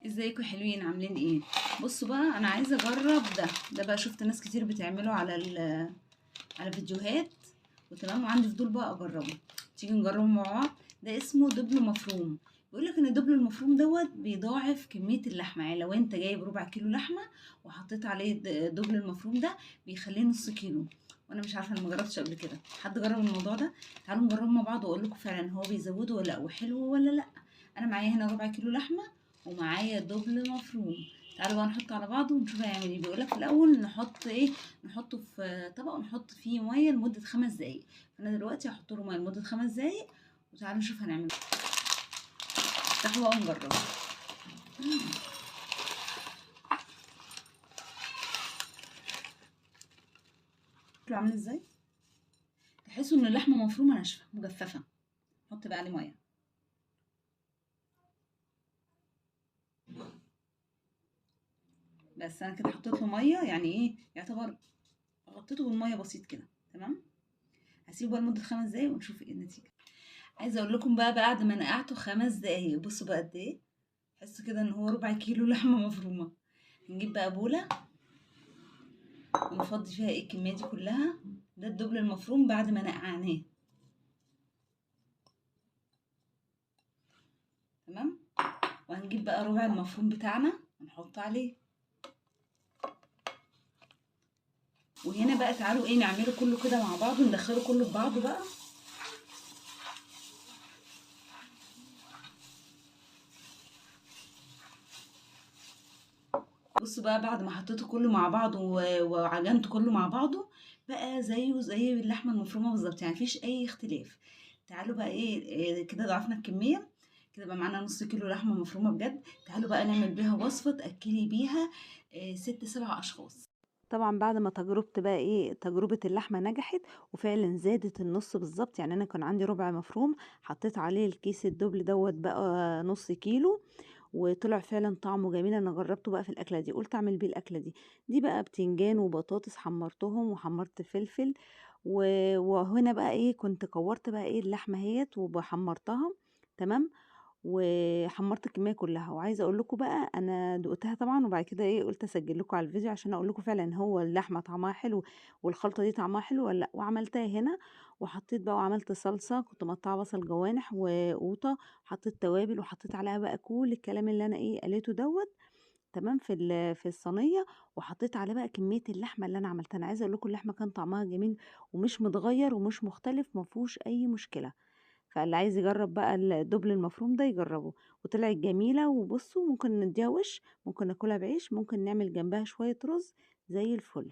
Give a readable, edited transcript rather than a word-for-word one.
ازيكم حلوين عاملين ايه؟ بصوا بقى انا عايزه اجرب ده بقى شفت ناس كتير بتعمله على فيديوهات وتمام، وعندي فضول بقى اجربه. تيجي نجربه مع بعض. ده اسمه دبل مفروم. بيقول لك ان الدبل المفروم بيضاعف كميه اللحمه، يعني لو انت جايب ربع كيلو لحمه وحطيت عليه دبل المفروم ده بيخليه نص كيلو. وانا مش عارفه، انا ما جربتش قبل كده. حد جرب الموضوع ده؟ تعالوا نجربه مع بعض واقول لكم فعلا هو بيزوده ولا لا وحلو ولا لا. انا معايا هنا ربع كيلو لحمه ومعايا دبل مفروم. تعالوا بقى نحط على بعضه ونشوف هيعمل ايه. بيقولك في الاول نحط ايه، نحطه في طبق ونحط فيه ميه لمده 5 دقايق. فانا دلوقتي هحط له ميه لمده 5 دقايق وتعالوا نشوف هنعمل ايه. افتحوا بقى ونجربه. شكله عامل ازاي؟ تحسوا ان اللحمه مفرومه ناشفه مجففه. نحط بقى عليه ميه. بس انا كده حطيت له ميه، يعني ايه يعتبر غطيته بالميه بسيط كده. تمام. هسيبه بقى لمده 5 دقايق ونشوف ايه النتيجه. عايزه اقول لكم بقى بعد ما نقعته 5 دقايق بصوا بقى قد ايه. تحسوا كده ان هو ربع كيلو لحمه مفرومه. هنجيب بقى بوله ونفضي فيها ايه الكميه دي كلها. ده الدبل المفروم بعد ما نقعناه. تمام. وهنجيب بقى ربع المفروم بتاعنا ونحط عليه. وهنا بقى تعالوا ايه نعمله كله كده مع بعض وندخله كله في بعضه بقى. بصوا بقى بعد ما حطيته كله مع بعضه وعجنته كله مع بعضه بقى زيه زي اللحمه المفرومه بالظبط، يعني مفيش اي اختلاف. تعالوا بقى إيه كده ضعفنا الكميه. كده بقى معانا نص كيلو لحمه مفرومه بجد. تعالوا بقى نعمل بيها وصفه تاكلي بيها 6 7 اشخاص. طبعا بعد ما تجربت بقى ايه تجربة اللحمة نجحت وفعلا زادت النص بالظبط، يعني انا كان عندي ربع مفروم حطيت عليه الكيس الدبل بقى نص كيلو. وطلع فعلا طعمه جميل. انا جربته بقى في الاكله دي، قلت اعمل بيه الاكله دي. دي بقى بتنجان وبطاطس حمرتهم وحمرت فلفل وهنا بقى ايه كنت كورت بقى ايه اللحمه اهيت وبحمرتها. تمام. وحمرت الكميه كلها. وعايزه اقول لكم بقى انا دقتها طبعا، وبعد كده ايه قلت اسجل لكم على الفيديو عشان اقول لكم فعلا هو اللحمه طعمها حلو والخلطه دي طعمها حلو ولا لا. وعملتها هنا وحطيت بقى وعملت صلصه، كنت مقطعه بصل جوانح وقوطه. حطيت توابل وحطيت عليها بقى كل الكلام اللي انا ايه قليته تمام في الصينيه. وحطيت عليه بقى كميه اللحمه اللي انا عملتها. انا عايزه اقول لكم اللحمه كان طعمها جميل ومش متغير ومش مختلف، ما فيهوش اي مشكله. فاللي عايز يجرب بقى الدبل المفروم ده يجربه. وطلعت جميله. وبصوا ممكن نديها وش، ممكن ناكلها بعيش، ممكن نعمل جنبها شويه رز زي الفل.